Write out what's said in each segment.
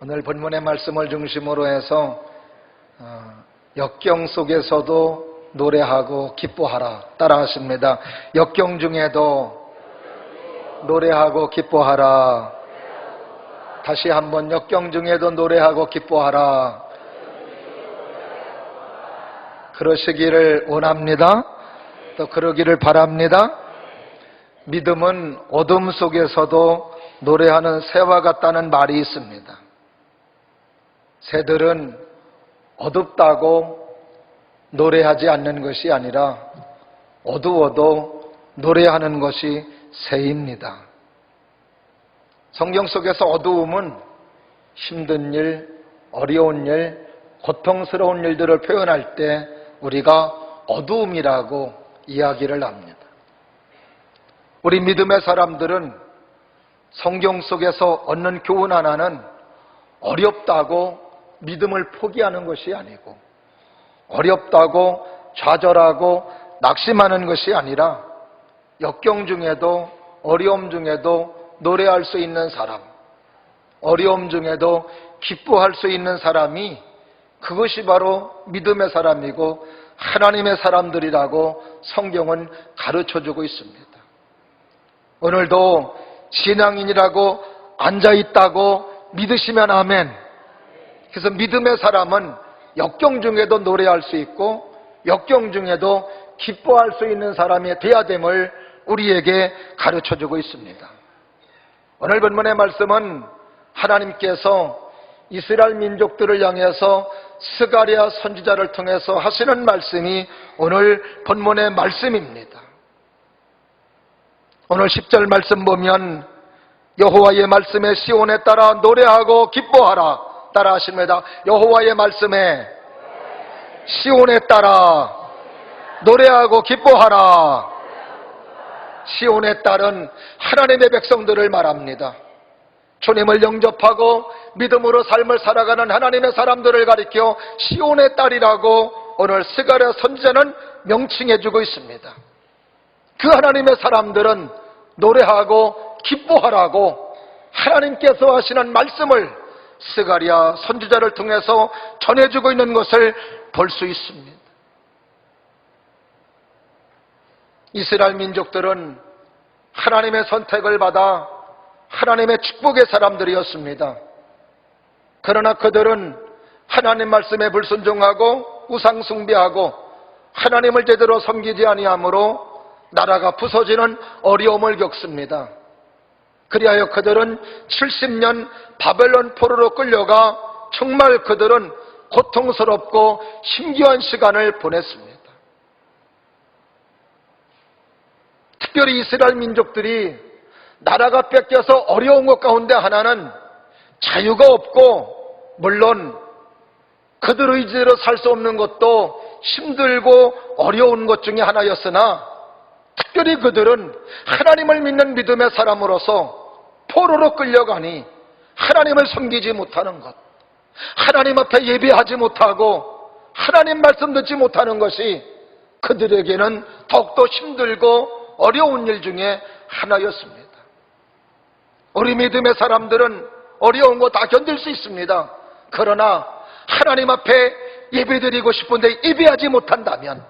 오늘 본문의 말씀을 중심으로 해서 역경 속에서도 노래하고 기뻐하라 따라 하십니다. 역경 중에도 노래하고 기뻐하라. 다시 한번 역경 중에도 노래하고 기뻐하라. 그러시기를 원합니다. 또 그러기를 바랍니다. 믿음은 어둠 속에서도 노래하는 새와 같다는 말이 있습니다. 새들은 어둡다고 노래하지 않는 것이 아니라 어두워도 노래하는 것이 새입니다. 성경 속에서 어두움은 힘든 일, 어려운 일, 고통스러운 일들을 표현할 때 우리가 어두움이라고 이야기를 합니다. 우리 믿음의 사람들은 성경 속에서 얻는 교훈 하나는 어렵다고 믿음을 포기하는 것이 아니고 어렵다고 좌절하고 낙심하는 것이 아니라 역경 중에도 어려움 중에도 노래할 수 있는 사람, 어려움 중에도 기뻐할 수 있는 사람이 그것이 바로 믿음의 사람이고 하나님의 사람들이라고 성경은 가르쳐주고 있습니다. 오늘도 신앙인이라고 앉아있다고 믿으시면 아멘. 그래서 믿음의 사람은 역경 중에도 노래할 수 있고 역경 중에도 기뻐할 수 있는 사람이 되어야 됨을 우리에게 가르쳐주고 있습니다. 오늘 본문의 말씀은 하나님께서 이스라엘 민족들을 향해서 스가랴 선지자를 통해서 하시는 말씀이 오늘 본문의 말씀입니다. 오늘 10절 말씀 보면 여호와의 말씀에 시온에 따라 노래하고 기뻐하라 따라 하십니다. 여호와의 말씀에 시온에 따라 노래하고 기뻐하라. 시온에 따른 하나님의 백성들을 말합니다. 주님을 영접하고 믿음으로 삶을 살아가는 하나님의 사람들을 가리켜 시온의 딸이라고 오늘 스가랴 선지자는 명칭해주고 있습니다. 그 하나님의 사람들은 노래하고 기뻐하라고 하나님께서 하시는 말씀을 스가랴 선지자를 통해서 전해주고 있는 것을 볼 수 있습니다. 이스라엘 민족들은 하나님의 선택을 받아 하나님의 축복의 사람들이었습니다. 그러나 그들은 하나님 말씀에 불순종하고 우상 숭배하고 하나님을 제대로 섬기지 아니하므로 나라가 부서지는 어려움을 겪습니다. 그리하여 그들은 70년 바벨론 포로로 끌려가 정말 그들은 고통스럽고 힘겨운 시간을 보냈습니다. 특별히 이스라엘 민족들이 나라가 뺏겨서 어려운 것 가운데 하나는 자유가 없고 물론 그들 의지로 살 수 없는 것도 힘들고 어려운 것 중에 하나였으나 특별히 그들은 하나님을 믿는 믿음의 사람으로서 포로로 끌려가니 하나님을 섬기지 못하는 것, 하나님 앞에 예배하지 못하고 하나님 말씀 듣지 못하는 것이 그들에게는 더욱더 힘들고 어려운 일 중에 하나였습니다. 우리 믿음의 사람들은 어려운 거 다 견딜 수 있습니다. 그러나 하나님 앞에 예배드리고 싶은데 예배하지 못한다면,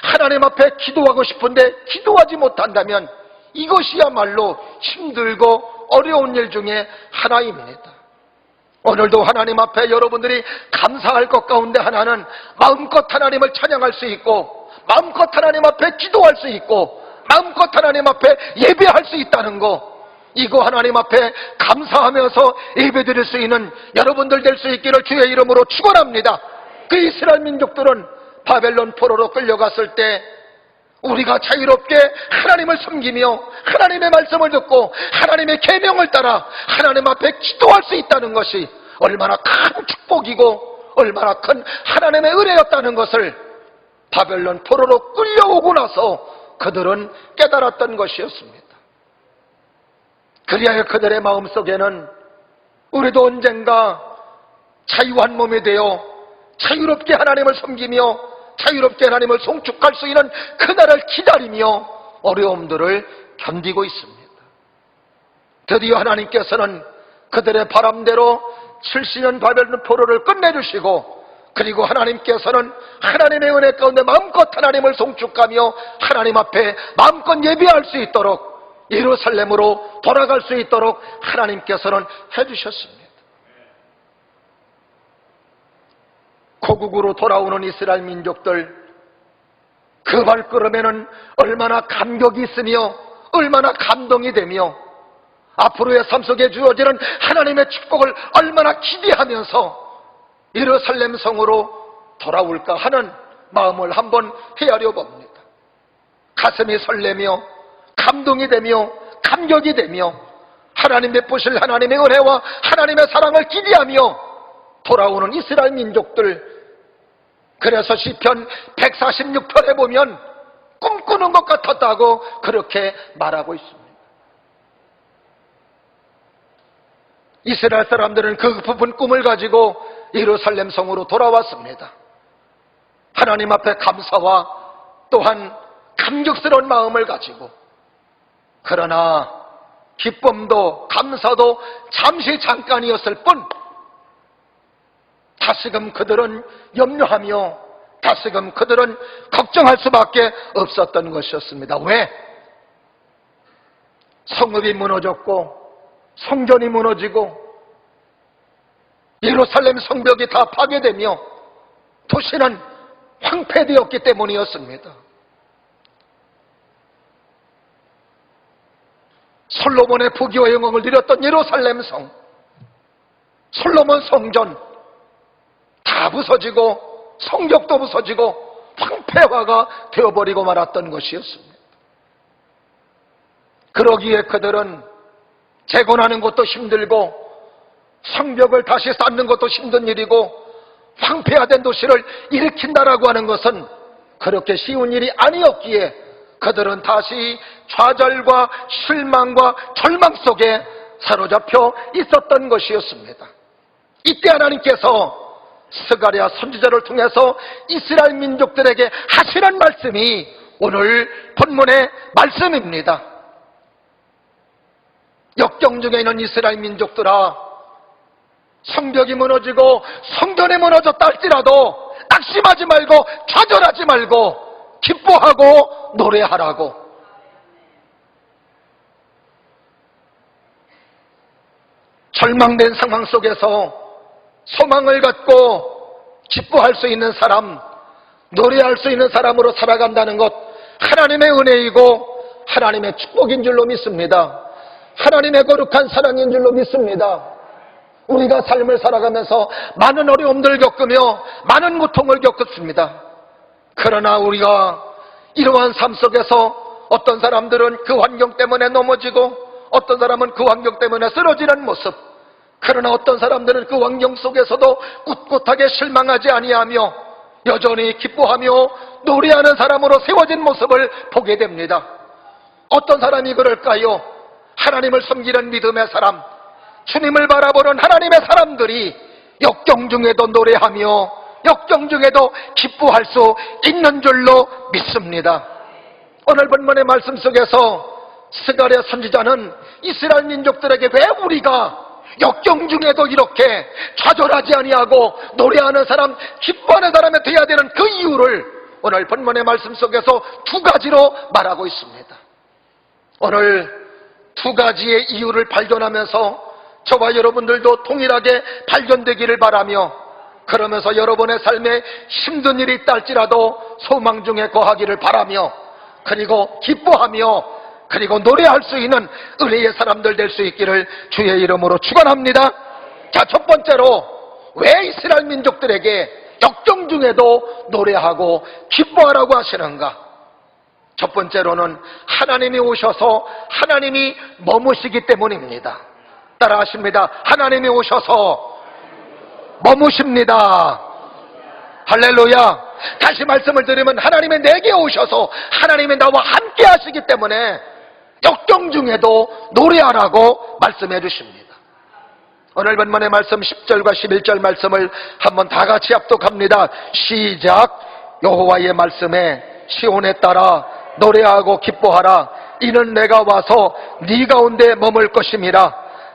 하나님 앞에 기도하고 싶은데 기도하지 못한다면 이것이야말로 힘들고 어려운 일 중에 하나입니다. 오늘도 하나님 앞에 여러분들이 감사할 것 가운데 하나는 마음껏 하나님을 찬양할 수 있고 마음껏 하나님 앞에 기도할 수 있고 마음껏 하나님 앞에 예배할 수 있다는 거, 이거 하나님 앞에 감사하면서 예배드릴 수 있는 여러분들 될 수 있기를 주의 이름으로 축원합니다. 그 이스라엘 민족들은 바벨론 포로로 끌려갔을 때 우리가 자유롭게 하나님을 섬기며 하나님의 말씀을 듣고 하나님의 계명을 따라 하나님 앞에 기도할 수 있다는 것이 얼마나 큰 축복이고 얼마나 큰 하나님의 은혜였다는 것을 바벨론 포로로 끌려오고 나서 그들은 깨달았던 것이었습니다. 그리하여 그들의 마음속에는 우리도 언젠가 자유한 몸이 되어 자유롭게 하나님을 섬기며 자유롭게 하나님을 송축할 수 있는 그날을 기다리며 어려움들을 견디고 있습니다. 드디어 하나님께서는 그들의 바람대로 70년 바벨론 포로를 끝내주시고, 그리고 하나님께서는 하나님의 은혜 가운데 마음껏 하나님을 송축하며 하나님 앞에 마음껏 예배할 수 있도록 예루살렘으로 돌아갈 수 있도록 하나님께서는 해주셨습니다. 고국으로 돌아오는 이스라엘 민족들, 그 발걸음에는 얼마나 감격이 있으며 얼마나 감동이 되며 앞으로의 삶 속에 주어지는 하나님의 축복을 얼마나 기대하면서 예루살렘 성으로 돌아올까 하는 마음을 한번 헤아려 봅니다. 가슴이 설레며 감동이 되며 감격이 되며 하나님 베푸실 하나님의 은혜와 하나님의 사랑을 기대하며 돌아오는 이스라엘 민족들, 그래서 시편 146편에 보면 꿈꾸는 것 같았다고 그렇게 말하고 있습니다. 이스라엘 사람들은 그 부분 꿈을 가지고 예루살렘 성으로 돌아왔습니다. 하나님 앞에 감사와 또한 감격스러운 마음을 가지고, 그러나 기쁨도 감사도 잠시 잠깐이었을 뿐 다시금 그들은 염려하며 다시금 그들은 걱정할 수밖에 없었던 것이었습니다. 왜? 성읍이 무너졌고 성전이 무너지고 예루살렘 성벽이 다 파괴되며 도시는 황폐되었기 때문이었습니다. 솔로몬의 부귀와 영광을 누렸던 예루살렘 성, 솔로몬 성전 다 부서지고 성벽도 부서지고 황폐화가 되어버리고 말았던 것이었습니다. 그러기에 그들은 재건하는 것도 힘들고 성벽을 다시 쌓는 것도 힘든 일이고 황폐화된 도시를 일으킨다라고 하는 것은 그렇게 쉬운 일이 아니었기에 그들은 다시 좌절과 실망과 절망 속에 사로잡혀 있었던 것이었습니다. 이때 하나님께서 스가랴 선지자를 통해서 이스라엘 민족들에게 하시는 말씀이 오늘 본문의 말씀입니다. 역경중에 있는 이스라엘 민족들아, 성벽이 무너지고 성전이 무너졌다 할지라도 낙심하지 말고 좌절하지 말고 기뻐하고 노래하라고. 절망된 상황 속에서 소망을 갖고 기뻐할 수 있는 사람, 노래할 수 있는 사람으로 살아간다는 것, 하나님의 은혜이고 하나님의 축복인 줄로 믿습니다. 하나님의 거룩한 사랑인 줄로 믿습니다. 우리가 삶을 살아가면서 많은 어려움들을 겪으며 많은 고통을 겪었습니다. 그러나 우리가 이러한 삶 속에서 어떤 사람들은 그 환경 때문에 넘어지고 어떤 사람은 그 환경 때문에 쓰러지는 모습, 그러나 어떤 사람들은 그 환경 속에서도 꿋꿋하게 실망하지 아니하며 여전히 기뻐하며 노래하는 사람으로 세워진 모습을 보게 됩니다. 어떤 사람이 그럴까요? 하나님을 섬기는 믿음의 사람, 주님을 바라보는 하나님의 사람들이 역경 중에도 노래하며 역경 중에도 기뻐할 수 있는 줄로 믿습니다. 오늘 본문의 말씀 속에서 스가랴 선지자는 이스라엘 민족들에게 왜 우리가 역경 중에도 이렇게 좌절하지 아니하고 노래하는 사람, 기뻐하는 사람이 되어야 되는 그 이유를 오늘 본문의 말씀 속에서 두 가지로 말하고 있습니다. 오늘 두 가지의 이유를 발견하면서 저와 여러분들도 동일하게 발견되기를 바라며, 그러면서 여러분의 삶에 힘든 일이 있다 할지라도 소망 중에 거하기를 바라며, 그리고 기뻐하며 그리고 노래할 수 있는 은혜의 사람들 될 수 있기를 주의 이름으로 축원합니다. 자, 첫 번째로 왜 이스라엘 민족들에게 역경 중에도 노래하고 기뻐하라고 하시는가? 첫 번째로는 하나님이 오셔서 하나님이 머무시기 때문입니다. 따라하십니다. 하나님이 오셔서 머무십니다. 할렐루야. 다시 말씀을 드리면 하나님이 내게 오셔서 하나님이 나와 함께 하시기 때문에 역경 중에도 노래하라고 말씀해 주십니다. 오늘 본문의 말씀 10절과 11절 말씀을 한번 다 같이 합독합니다. 시작. 여호와의 말씀에 시온에 따라 노래하고 기뻐하라. 이는 내가 와서 네 가운데 머물 것임이라.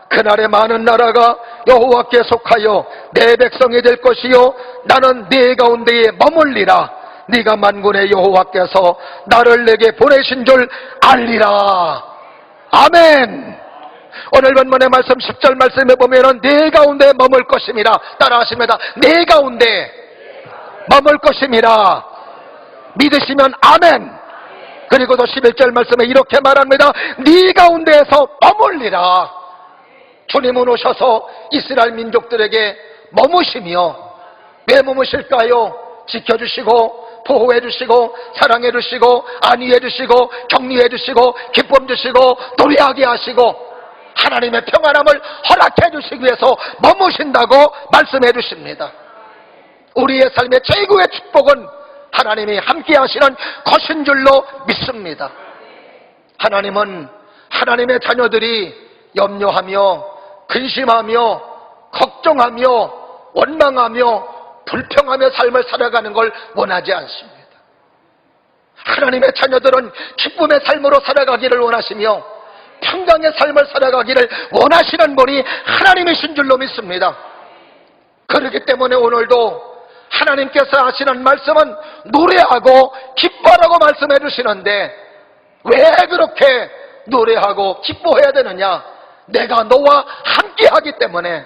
그날에 많은 나라가 여호와께 속하여 내 백성이 될 것이요 나는 네 가운데에 머물리라. 네가 만군의 여호와께서 나를 내게 보내신 줄 알리라. 아멘. 오늘 본문의 말씀 10절 말씀에 보면은 네 가운데 머물 것임이라. 따라하십니다. 네 가운데 머물 것임이라. 믿으시면 아멘. 그리고 또 11절 말씀에 이렇게 말합니다. 네 가운데에서 머물리라. 주님은 오셔서 이스라엘 민족들에게 머무시며, 왜 머무실까요? 지켜주시고 보호해 주시고 사랑해 주시고 안위해 주시고 격려해 주시고 기쁨 주시고 노래하게 하시고 하나님의 평안함을 허락해 주시기 위해서 머무신다고 말씀해 주십니다. 우리의 삶의 최고의 축복은 하나님이 함께 하시는 것인 줄로 믿습니다. 하나님은 하나님의 자녀들이 염려하며 근심하며 걱정하며 원망하며 불평하며 삶을 살아가는 걸 원하지 않습니다. 하나님의 자녀들은 기쁨의 삶으로 살아가기를 원하시며 평강의 삶을 살아가기를 원하시는 분이 하나님이신 줄로 믿습니다. 그렇기 때문에 오늘도 하나님께서 하시는 말씀은 노래하고 기뻐하라고 말씀해 주시는데, 왜 그렇게 노래하고 기뻐해야 되느냐? 내가 너와 함께 하기 때문에.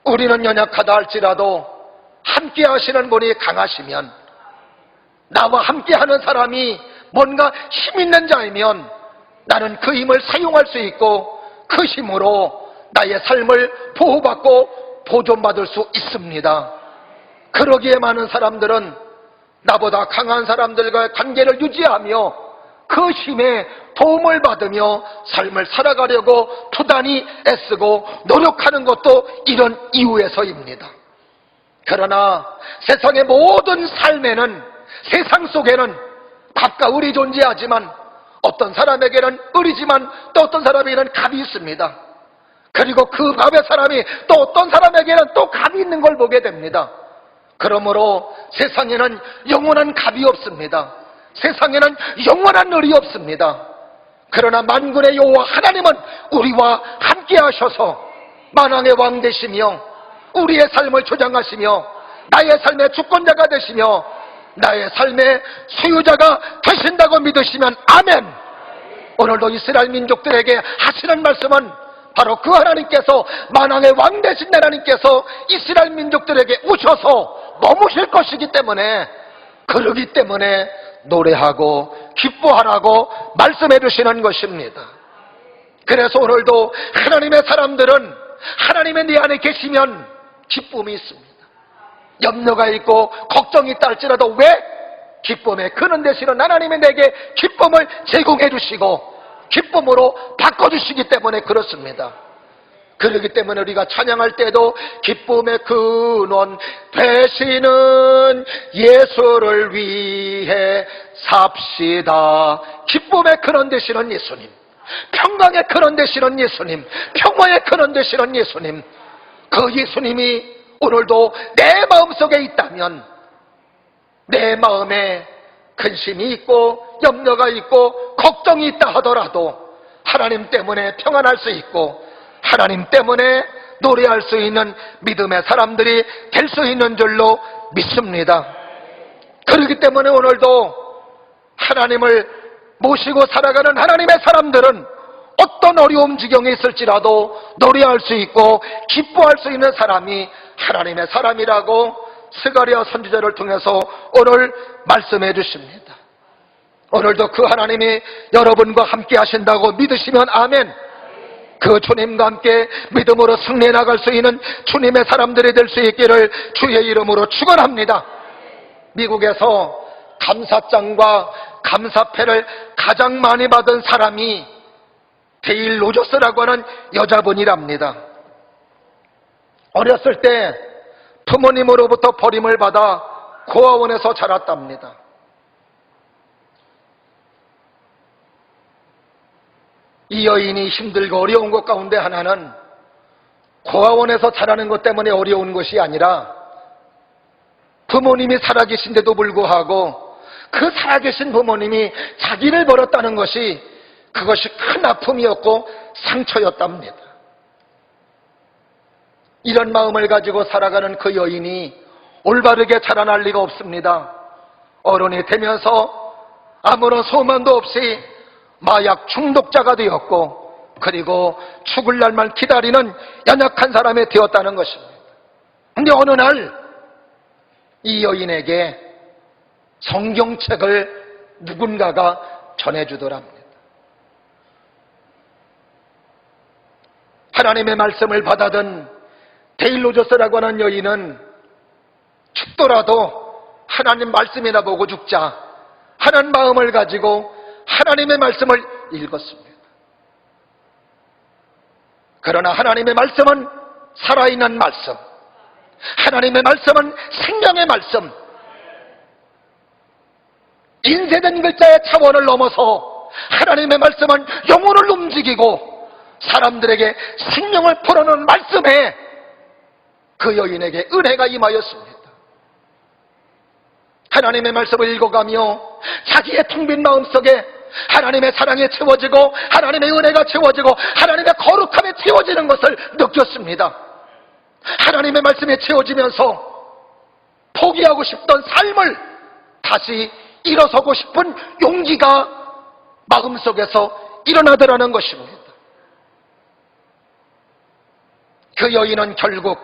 우리는 연약하다 할지라도 함께 하시는 분이 강하시면, 나와 함께 하는 사람이 뭔가 힘 있는 자이면 나는 그 힘을 사용할 수 있고 그 힘으로 나의 삶을 보호받고 보존받을 수 있습니다. 그러기에 많은 사람들은 나보다 강한 사람들과의 관계를 유지하며 그 힘에 도움을 받으며 삶을 살아가려고 부단히 애쓰고 노력하는 것도 이런 이유에서입니다. 그러나 세상의 모든 삶에는, 세상 속에는 갑과 을이 존재하지만 어떤 사람에게는 을이지만 또 어떤 사람에게는 갑이 있습니다. 그리고 그 갑의 사람이 또 어떤 사람에게는 또 갑이 있는 걸 보게 됩니다. 그러므로 세상에는 영원한 갑이 없습니다. 세상에는 영원한 을이 없습니다. 그러나 만군의 여호와 하나님은 우리와 함께 하셔서 만왕의 왕 되시며 우리의 삶을 조장하시며 나의 삶의 주권자가 되시며 나의 삶의 소유자가 되신다고 믿으시면 아멘. 오늘도 이스라엘 민족들에게 하시는 말씀은 바로 그 하나님께서, 만왕의 왕 되신 하나님께서 이스라엘 민족들에게 오셔서 머무실 것이기 때문에, 그러기 때문에 노래하고 기뻐하라고 말씀해 주시는 것입니다. 그래서 오늘도 하나님의 사람들은 하나님의 내 안에 계시면 기쁨이 있습니다. 염려가 있고 걱정이 있다 할지라도 왜? 기쁨의 근원 되시는 하나님이 내게 기쁨을 제공해 주시고 기쁨으로 바꿔주시기 때문에 그렇습니다. 그렇기 때문에 우리가 찬양할 때도 기쁨의 근원 되시는 예수를 위해 삽시다. 기쁨의 근원 되시는 예수님, 평강의 근원 되시는 예수님, 평화의 근원 되시는 예수님, 그 예수님이 오늘도 내 마음속에 있다면, 내 마음에 근심이 있고 염려가 있고 걱정이 있다 하더라도 하나님 때문에 평안할 수 있고 하나님 때문에 노래할 수 있는 믿음의 사람들이 될 수 있는 줄로 믿습니다. 그렇기 때문에 오늘도 하나님을 모시고 살아가는 하나님의 사람들은 어떤 어려움 지경에 있을지라도 노래할 수 있고 기뻐할 수 있는 사람이 하나님의 사람이라고 스가랴 선지자를 통해서 오늘 말씀해 주십니다. 오늘도 그 하나님이 여러분과 함께 하신다고 믿으시면 아멘. 그 주님과 함께 믿음으로 승리해 나갈 수 있는 주님의 사람들이 될 수 있기를 주의 이름으로 축원합니다. 미국에서 감사장과 감사패를 가장 많이 받은 사람이 데일 로저스라고 하는 여자분이랍니다. 어렸을 때 부모님으로부터 버림을 받아 고아원에서 자랐답니다. 이 여인이 힘들고 어려운 것 가운데 하나는 고아원에서 자라는 것 때문에 어려운 것이 아니라 부모님이 살아계신데도 불구하고 그 살아계신 부모님이 자기를 버렸다는 것이 그것이 큰 아픔이었고 상처였답니다. 이런 마음을 가지고 살아가는 그 여인이 올바르게 자라날 리가 없습니다. 어른이 되면서 아무런 소망도 없이 마약 중독자가 되었고, 그리고 죽을 날만 기다리는 연약한 사람이 되었다는 것입니다. 그런데 어느 날 이 여인에게 성경책을 누군가가 전해주더랍니다. 하나님의 말씀을 받아든 데일로저스라고 하는 여인은 죽더라도 하나님 말씀이나 보고 죽자 하는 마음을 가지고 하나님의 말씀을 읽었습니다. 그러나 하나님의 말씀은 살아있는 말씀, 하나님의 말씀은 생명의 말씀, 인쇄된 글자의 차원을 넘어서 하나님의 말씀은 영혼을 움직이고 사람들에게 생명을 풀어놓은 말씀에 그 여인에게 은혜가 임하였습니다. 하나님의 말씀을 읽어가며 자기의 텅 빈 마음속에 하나님의 사랑이 채워지고 하나님의 은혜가 채워지고 하나님의 거룩함이 채워지는 것을 느꼈습니다. 하나님의 말씀에 채워지면서 포기하고 싶던 삶을 다시 일어서고 싶은 용기가 마음속에서 일어나더라는 것입니다. 그 여인은 결국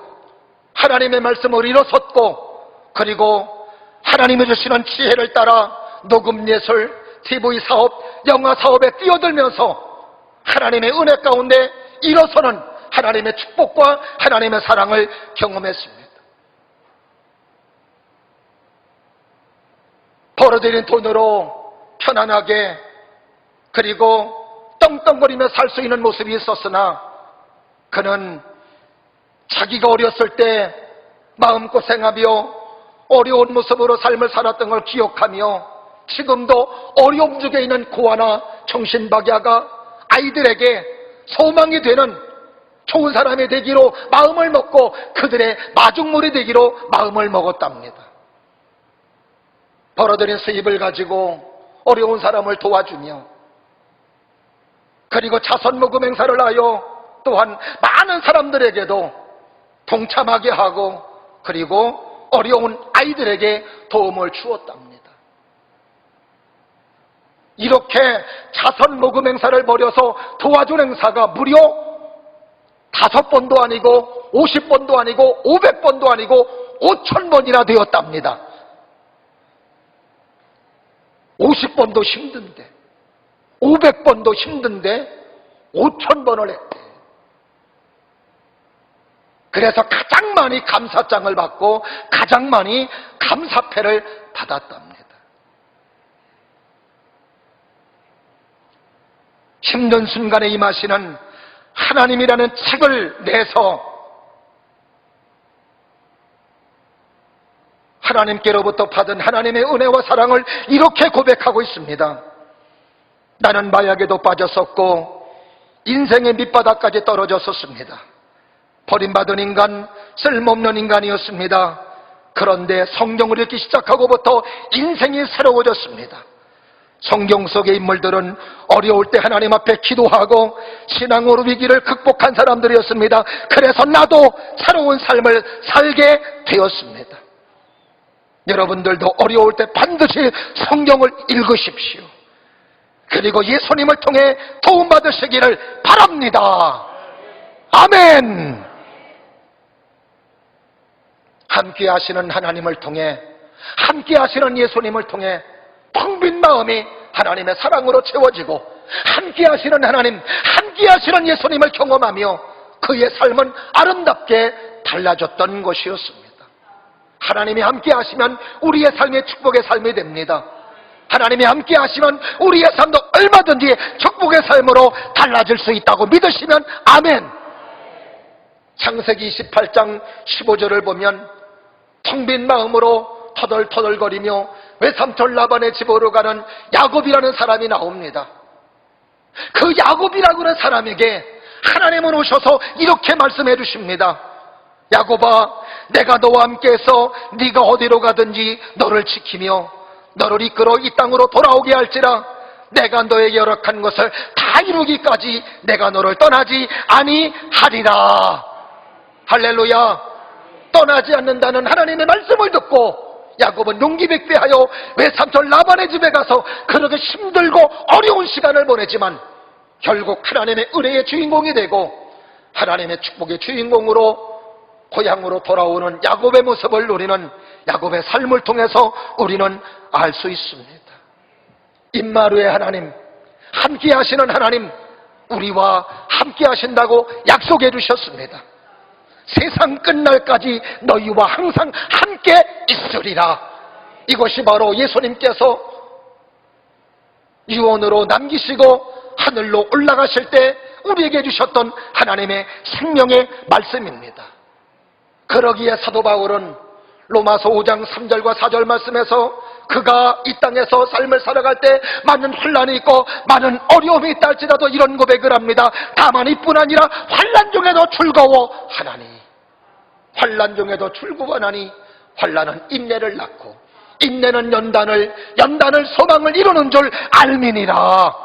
하나님의 말씀을 일어섰고, 그리고 하나님이 주시는 지혜를 따라 녹음예술, TV 사업, 영화 사업에 뛰어들면서 하나님의 은혜 가운데 일어서는 하나님의 축복과 하나님의 사랑을 경험했습니다. 벌어들인 돈으로 편안하게 그리고 떵떵거리며 살 수 있는 모습이 있었으나, 그는 자기가 어렸을 때 마음고생하며 어려운 모습으로 삶을 살았던 걸 기억하며 지금도 어려움 중에 있는 고아나 정신박야가 아이들에게 소망이 되는 좋은 사람이 되기로 마음을 먹고 그들의 마중물이 되기로 마음을 먹었답니다. 벌어들인 수입을 가지고 어려운 사람을 도와주며, 그리고 자선모금 행사를 하여 또한 많은 사람들에게도 동참하게 하고, 그리고 어려운 아이들에게 도움을 주었답니다. 이렇게 자선모금 행사를 벌여서 도와준 행사가 무려 5번도 아니고 50번도 아니고 500번도 아니고 5000번이나 되었답니다. 50번도 힘든데 500번도 힘든데 5000번을 했대. 그래서 가장 많이 감사장을 받고 가장 많이 감사패를 받았답니다. 힘든 순간에 임하시는 하나님이라는 책을 내서 하나님께로부터 받은 하나님의 은혜와 사랑을 이렇게 고백하고 있습니다. 나는 마약에도 빠졌었고 인생의 밑바닥까지 떨어졌었습니다. 버림받은 인간, 쓸모없는 인간이었습니다. 그런데 성경을 읽기 시작하고부터 인생이 새로워졌습니다. 성경 속의 인물들은 어려울 때 하나님 앞에 기도하고 신앙으로 위기를 극복한 사람들이었습니다. 그래서 나도 새로운 삶을 살게 되었습니다. 여러분들도 어려울 때 반드시 성경을 읽으십시오. 그리고 예수님을 통해 도움받으시기를 바랍니다. 아멘. 함께 하시는 하나님을 통해, 함께 하시는 예수님을 통해 텅 빈 마음이 하나님의 사랑으로 채워지고, 함께 하시는 하나님, 함께 하시는 예수님을 경험하며 그의 삶은 아름답게 달라졌던 것이었습니다. 하나님이 함께 하시면 우리의 삶이 축복의 삶이 됩니다. 하나님이 함께 하시면 우리의 삶도 얼마든지 축복의 삶으로 달라질 수 있다고 믿으시면 아멘. 창세기 28장 15절을 보면 텅 빈 마음으로 터덜터덜거리며 외삼촌 라반의 집으로 가는 야곱이라는 사람이 나옵니다. 그 야곱이라고 하는 사람에게 하나님은 오셔서 이렇게 말씀해 주십니다. 야곱아, 내가 너와 함께해서 네가 어디로 가든지 너를 지키며 너를 이끌어 이 땅으로 돌아오게 할지라. 내가 너에게 허락한 것을 다 이루기까지 내가 너를 떠나지 아니하리라. 할렐루야. 떠나지 않는다는 하나님의 말씀을 듣고 야곱은 용기 백배하여 외삼촌 라반의 집에 가서 그렇게 힘들고 어려운 시간을 보내지만 결국 하나님의 은혜의 주인공이 되고 하나님의 축복의 주인공으로 고향으로 돌아오는 야곱의 모습을 우리는 야곱의 삶을 통해서 우리는 알 수 있습니다. 임마누엘 하나님, 함께 하시는 하나님, 우리와 함께 하신다고 약속해 주셨습니다. 세상 끝날까지 너희와 항상 함께 있으리라. 이것이 바로 예수님께서 유언으로 남기시고 하늘로 올라가실 때 우리에게 주셨던 하나님의 생명의 말씀입니다. 그러기에 사도 바울은 로마서 5장 3절과 4절 말씀에서 그가 이 땅에서 삶을 살아갈 때 많은 혼란이 있고 많은 어려움이 있다 할지라도 이런 고백을 합니다. 다만 이뿐 아니라 환난 중에도 즐거워하나니, 환난 중에도 즐거워하나니, 환난은 인내를 낳고 인내는 연단을 소망을 이루는 줄 알미니라.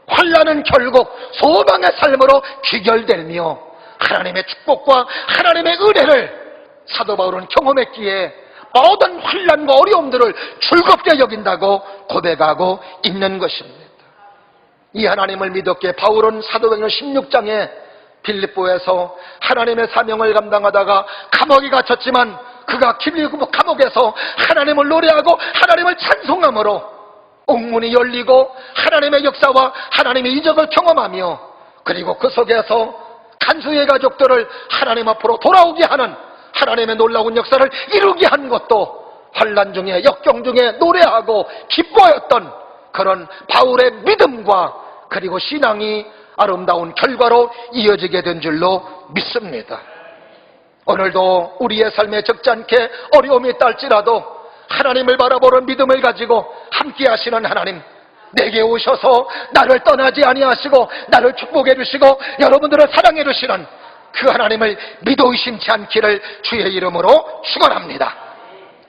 환난은 결국 소망의 삶으로 귀결되며 하나님의 축복과 하나님의 은혜를 사도 바울은 경험했기에 모든 환난과 어려움들을 즐겁게 여긴다고 고백하고 있는 것입니다. 이 하나님을 믿었기에 바울은 사도행전 16장에 빌립보에서 하나님의 사명을 감당하다가 감옥에 갇혔지만 그가 빌립보 감옥에서 하나님을 노래하고 하나님을 찬송함으로 옥문이 열리고 하나님의 역사와 하나님의 이적을 경험하며 그리고 그 속에서 간수의 가족들을 하나님 앞으로 돌아오게 하는 하나님의 놀라운 역사를 이루게 한 것도 환난 중에 역경 중에 노래하고 기뻐했던 그런 바울의 믿음과 그리고 신앙이 아름다운 결과로 이어지게 된 줄로 믿습니다. 오늘도 우리의 삶에 적지 않게 어려움이 있다 할지라도 하나님을 바라보는 믿음을 가지고 함께 하시는 하나님, 내게 오셔서 나를 떠나지 아니하시고 나를 축복해 주시고 여러분들을 사랑해 주시는 그 하나님을 믿어 의심치 않기를 주의 이름으로 축원합니다.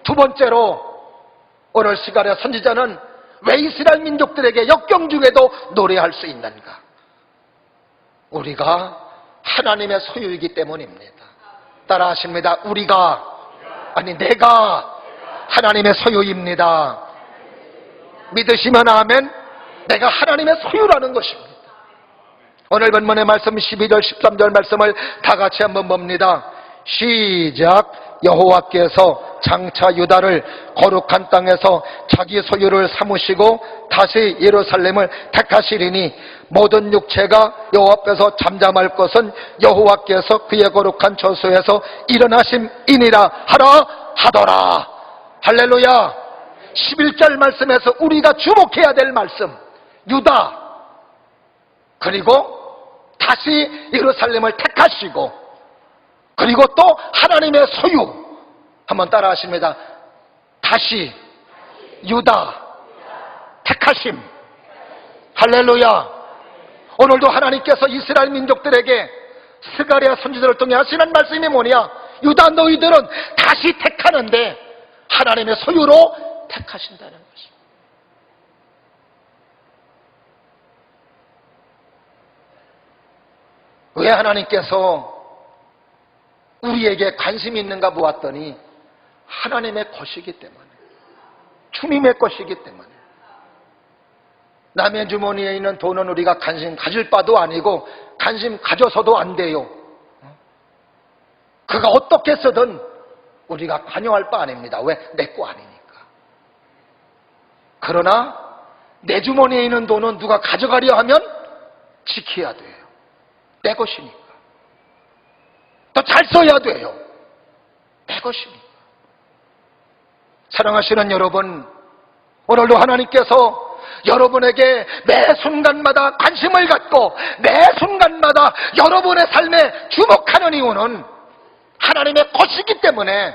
두 번째로 오늘 시간의 선지자는 왜 이스라엘 민족들에게 역경 중에도 노래할 수 있는가? 우리가 하나님의 소유이기 때문입니다. 따라 하십니다. 내가 하나님의 소유입니다. 믿으시면 아멘. 내가 하나님의 소유라는 것입니다. 오늘 본문의 말씀 12절 13절 말씀을 다 같이 한번 봅니다. 시작. 여호와께서 장차 유다를 거룩한 땅에서 자기 소유를 삼으시고 다시 예루살렘을 택하시리니 모든 육체가 여호와 앞에서 잠잠할 것은 여호와께서 그의 거룩한 처소에서 일어나심이니라 하더라. 할렐루야. 11절 말씀에서 우리가 주목해야 될 말씀, 유다 그리고 다시 예루살렘을 택하시고 그리고 또 하나님의 소유, 한번 따라 하십니다. 다시 유다 택하심. 할렐루야. 오늘도 하나님께서 이스라엘 민족들에게 스가랴 선지자를 통해 하시는 말씀이 뭐냐? 유다 너희들은 다시 택하는데 하나님의 소유로 택하신다는 것입니다. 왜 하나님께서 우리에게 관심이 있는가 보았더니 하나님의 것이기 때문에, 주님의 것이기 때문에. 남의 주머니에 있는 돈은 우리가 관심 가질 바도 아니고 관심 가져서도 안 돼요. 그가 어떻게 쓰든 우리가 관여할 바 아닙니다. 왜? 내 거 아니니까. 그러나 내 주머니에 있는 돈은 누가 가져가려 하면 지켜야 돼요. 내 것이니까. 더 잘 써야 돼요. 내 것이니까. 사랑하시는 여러분, 오늘도 하나님께서 여러분에게 매 순간마다 관심을 갖고 매 순간마다 여러분의 삶에 주목하는 이유는 하나님의 것이기 때문에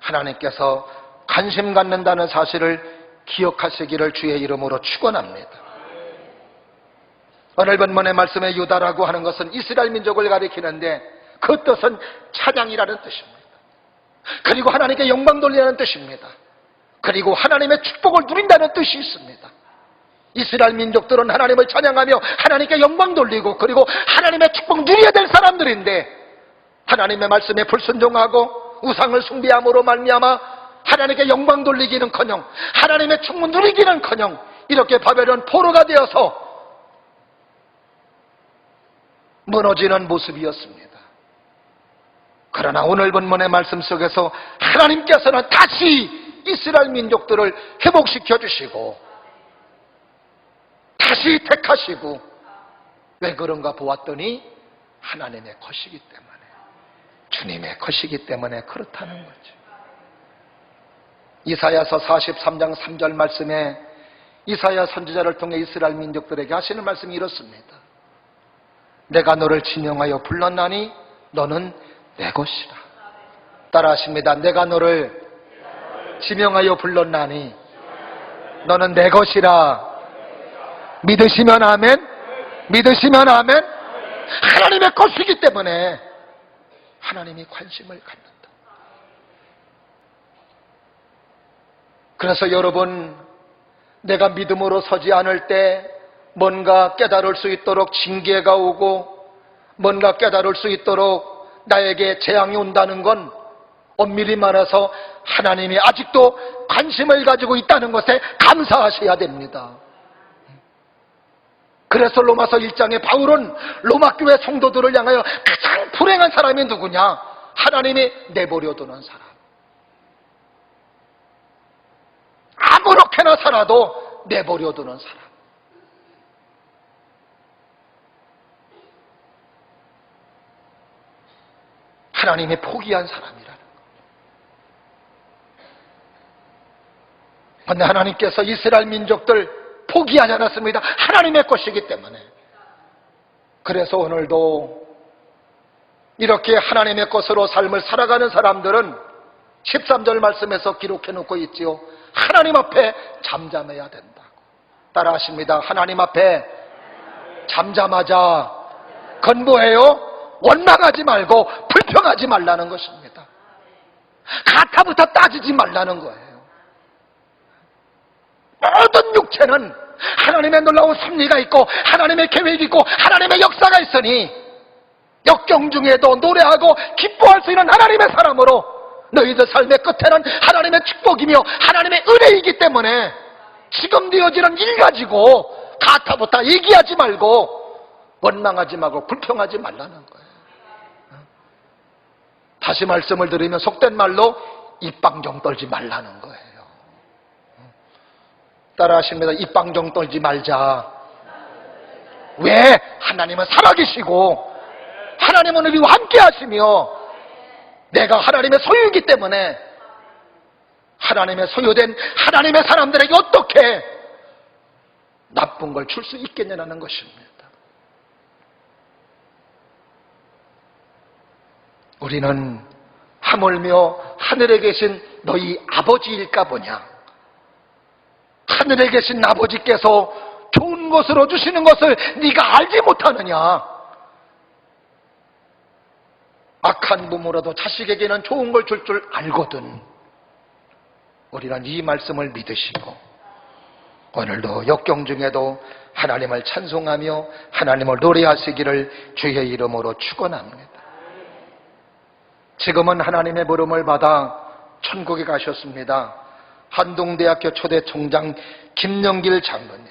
하나님께서 관심 갖는다는 사실을 기억하시기를 주의 이름으로 축원합니다. 오늘 본문의 말씀에 유다라고 하는 것은 이스라엘 민족을 가리키는데 그 뜻은 찬양이라는 뜻입니다. 그리고 하나님께 영광 돌리라는 뜻입니다. 그리고 하나님의 축복을 누린다는 뜻이 있습니다. 이스라엘 민족들은 하나님을 찬양하며 하나님께 영광 돌리고 그리고 하나님의 축복 누려야 될 사람들인데 하나님의 말씀에 불순종하고 우상을 숭배함으로 말미암아 하나님께 영광 돌리기는커녕 하나님의 축복 누리기는커녕 이렇게 바벨론 포로가 되어서 무너지는 모습이었습니다. 그러나 오늘 본문의 말씀 속에서 하나님께서는 다시 이스라엘 민족들을 회복시켜 주시고 다시 택하시고 왜 그런가 보았더니 하나님의 것이기 때문에 주님의 것이기 때문에 그렇다는 거죠. 이사야서 43장 3절 말씀에 이사야 선지자를 통해 이스라엘 민족들에게 하시는 말씀이 이렇습니다. 내가 너를 지명하여 불렀나니 너는 내 것이라. 따라하십니다. 내가 너를 지명하여 불렀나니 너는 내 것이라. 믿으시면 아멘? 믿으시면 아멘? 하나님의 것이기 때문에 하나님이 관심을 갖는다. 그래서 여러분, 내가 믿음으로 서지 않을 때 뭔가 깨달을 수 있도록 징계가 오고 뭔가 깨달을 수 있도록 나에게 재앙이 온다는 건 엄밀히 말해서 하나님이 아직도 관심을 가지고 있다는 것에 감사하셔야 됩니다. 그래서 로마서 1장에 바울은 로마교회 성도들을 향하여 가장 불행한 사람이 누구냐? 하나님이 내버려두는 사람. 아무렇게나 살아도 내버려두는 사람. 하나님이 포기한 사람이라는 것. 그런데 하나님께서 이스라엘 민족들 포기하지 않았습니다. 하나님의 것이기 때문에. 그래서 오늘도 이렇게 하나님의 것으로 삶을 살아가는 사람들은 13절 말씀에서 기록해 놓고 있지요. 하나님 앞에 잠잠해야 된다고. 따라하십니다. 하나님 앞에 잠잠하자. 그건 뭐예요? 원망하지 말고 불평하지 말라는 것입니다. 가타부터 따지지 말라는 거예요. 모든 육체는 하나님의 놀라운 섭리가 있고 하나님의 계획이 있고 하나님의 역사가 있으니 역경 중에도 노래하고 기뻐할 수 있는 하나님의 사람으로 너희들 삶의 끝에는 하나님의 축복이며 하나님의 은혜이기 때문에 지금 되어지는 일 가지고 가타부터 얘기하지 말고 원망하지 말고 불평하지 말라는 거예요. 다시 말씀을 드리면 속된 말로 입방정 떨지 말라는 거예요. 따라하십니다. 입방정 떨지 말자. 왜? 하나님은 살아계시고 하나님은 우리와 함께 하시며 내가 하나님의 소유이기 때문에 하나님의 소유된 하나님의 사람들에게 어떻게 나쁜 걸 줄 수 있겠냐는 것입니다. 우리는 하물며 하늘에 계신 너희 아버지일까 보냐. 하늘에 계신 아버지께서 좋은 것으로 주시는 것을 네가 알지 못하느냐. 악한 부모라도 자식에게는 좋은 걸 줄 줄 알거든. 우리는 이 말씀을 믿으시고 오늘도 역경 중에도 하나님을 찬송하며 하나님을 노래하시기를 주의 이름으로 축원합니다. 지금은 하나님의 부름을 받아 천국에 가셨습니다. 한동대학교 초대 총장 김영길 장로님,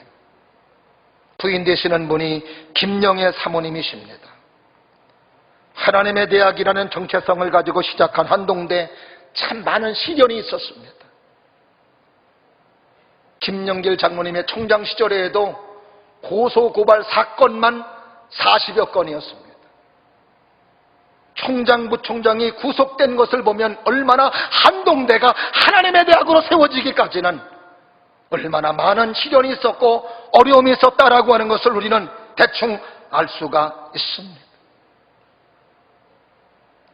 부인 되시는 분이 김영애 사모님이십니다. 하나님의 대학이라는 정체성을 가지고 시작한 한동대 참 많은 시련이 있었습니다. 김영길 장로님의 총장 시절에도 고소고발 사건만 40여 건이었습니다. 총장, 부총장이 구속된 것을 보면 얼마나 한동대가 하나님의 대학으로 세워지기까지는 얼마나 많은 시련이 있었고 어려움이 있었다라고 하는 것을 우리는 대충 알 수가 있습니다.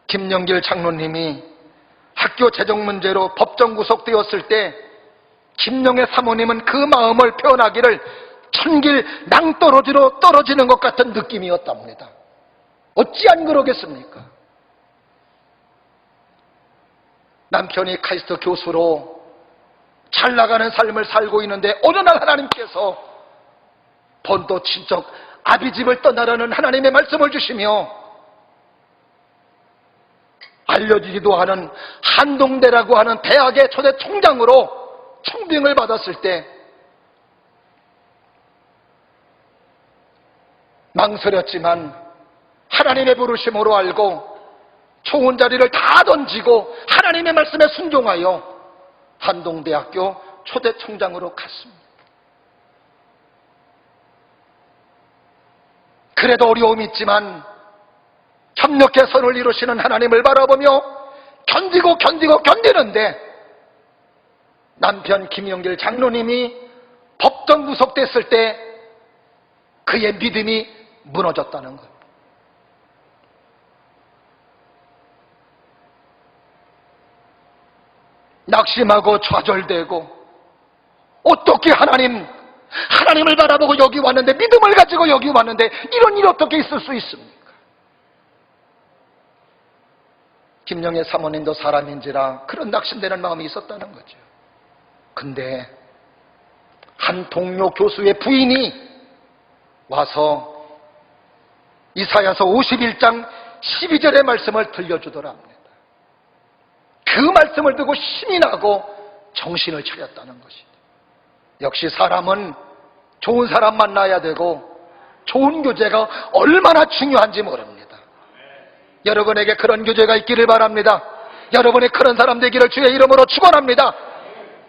김영길 장로님이 학교 재정 문제로 법정 구속되었을 때 김영애 사모님은 그 마음을 표현하기를 천길 낭떠러지로 떨어지는 것 같은 느낌이었답니다. 어찌 안 그러겠습니까? 남편이 카이스트 교수로 잘 나가는 삶을 살고 있는데 어느 날 하나님께서 본토 친척 아비집을 떠나라는 하나님의 말씀을 주시며 알려지지도 않은 한동대라고 하는 대학의 초대 총장으로 총빙을 받았을 때 망설였지만 하나님의 부르심으로 알고 좋은 자리를 다 던지고 하나님의 말씀에 순종하여 한동대학교 초대 총장으로 갔습니다. 그래도 어려움이 있지만 협력의 선을 이루시는 하나님을 바라보며 견디는데 남편 김영길 장로님이 법정 구속됐을 때 그의 믿음이 무너졌다는 것. 낙심하고 좌절되고 어떻게 하나님을 바라보고 여기 왔는데, 믿음을 가지고 여기 왔는데 이런 일이 어떻게 있을 수 있습니까? 김영애 사모님도 사람인지라 그런 낙심되는 마음이 있었다는 거죠. 근데 한 동료 교수의 부인이 와서 이사야서 51장 12절의 말씀을 들려주더라 합니다. 그 말씀을 듣고 힘이 나고 정신을 차렸다는 것이죠. 역시 사람은 좋은 사람 만나야 되고 좋은 교제가 얼마나 중요한지 모릅니다. 여러분에게 그런 교제가 있기를 바랍니다. 여러분의 그런 사람 되기를 주의 이름으로 축원합니다.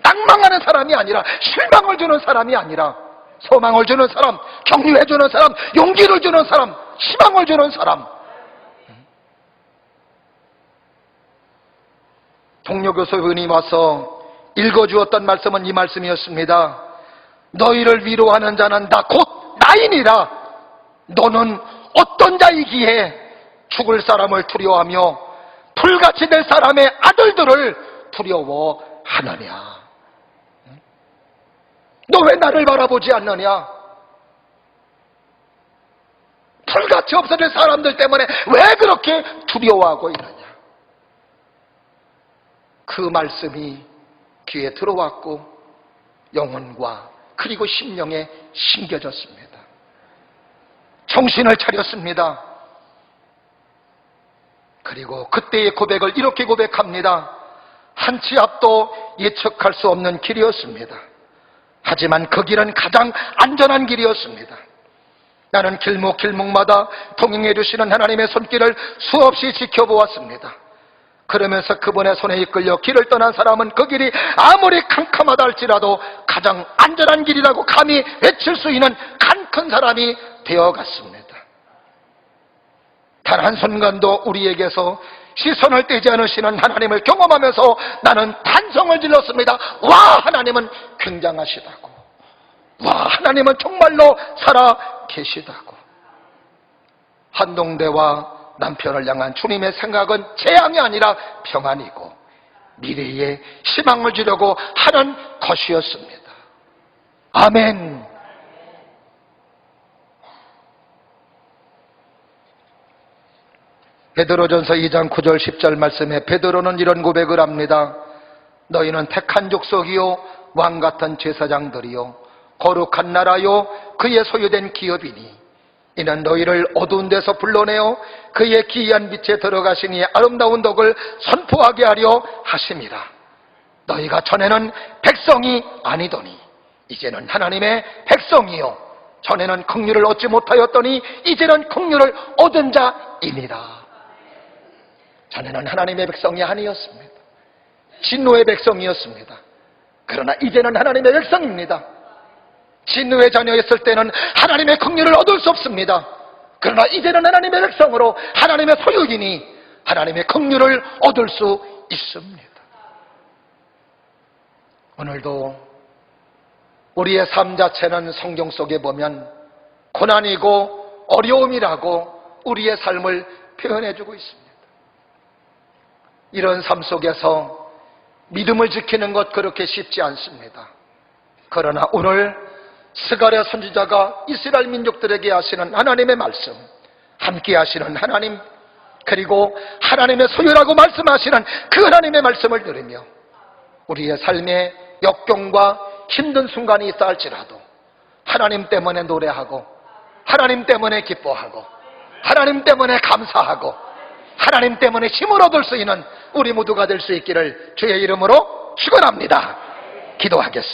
낭망하는 사람이 아니라, 실망을 주는 사람이 아니라, 소망을 주는 사람, 격려해 주는 사람, 용기를 주는 사람, 희망을 주는 사람. 동료 교수분이 와서 읽어주었던 말씀은 이 말씀이었습니다. 너희를 위로하는 자는 다 곧 나이니라. 너는 어떤 자이기에 죽을 사람을 두려워하며 불같이 될 사람의 아들들을 두려워하느냐. 너 왜 나를 바라보지 않느냐? 불같이 없어질 사람들 때문에 왜 그렇게 두려워하고 있느냐? 그 말씀이 귀에 들어왔고 영혼과 그리고 심령에 심겨졌습니다. 정신을 차렸습니다. 그리고 그때의 고백을 이렇게 고백합니다. 한 치 앞도 예측할 수 없는 길이었습니다. 하지만 그 길은 가장 안전한 길이었습니다. 나는 길목마다 동행해 주시는 하나님의 손길을 수없이 지켜보았습니다. 그러면서 그분의 손에 이끌려 길을 떠난 사람은 그 길이 아무리 캄캄하다 할지라도 가장 안전한 길이라고 감히 외칠 수 있는 간 큰 사람이 되어갔습니다. 단 한순간도 우리에게서 시선을 떼지 않으시는 하나님을 경험하면서 나는 탄성을 질렀습니다. 와, 하나님은 굉장하시다고. 와, 하나님은 정말로 살아 계시다고. 한동대와 남편을 향한 주님의 생각은 재앙이 아니라 평안이고 미래에 희망을 주려고 하는 것이었습니다. 아멘. 베드로전서 2장 9절 10절 말씀에 베드로는 이런 고백을 합니다. 너희는 택한 족속이요 왕같은 제사장들이요 거룩한 나라요 그의 소유된 기업이니 이는 너희를 어두운 데서 불러내어 그의 기이한 빛에 들어가시니 아름다운 덕을 선포하게 하려 하심이라. 너희가 전에는 백성이 아니더니 이제는 하나님의 백성이요 전에는 긍휼을 얻지 못하였더니 이제는 긍휼을 얻은 자이니라. 전에는 하나님의 백성이 아니었습니다. 진노의 백성이었습니다. 그러나 이제는 하나님의 백성입니다. 진노의 자녀였을 때는 하나님의 긍휼을 얻을 수 없습니다. 그러나 이제는 하나님의 백성으로 하나님의 소유이니 하나님의 긍휼을 얻을 수 있습니다. 오늘도 우리의 삶 자체는 성경 속에 보면 고난이고 어려움이라고 우리의 삶을 표현해주고 있습니다. 이런 삶 속에서 믿음을 지키는 것 그렇게 쉽지 않습니다. 그러나 오늘 스가랴 선지자가 이스라엘 민족들에게 하시는 하나님의 말씀, 함께 하시는 하나님, 그리고 하나님의 소유라고 말씀하시는 그 하나님의 말씀을 들으며 우리의 삶에 역경과 힘든 순간이 있어 할지라도 하나님 때문에 노래하고 하나님 때문에 기뻐하고 하나님 때문에 감사하고 하나님 때문에 힘을 얻을 수 있는 우리 모두가 될 수 있기를 주의 이름으로 축원합니다. 기도하겠습니다.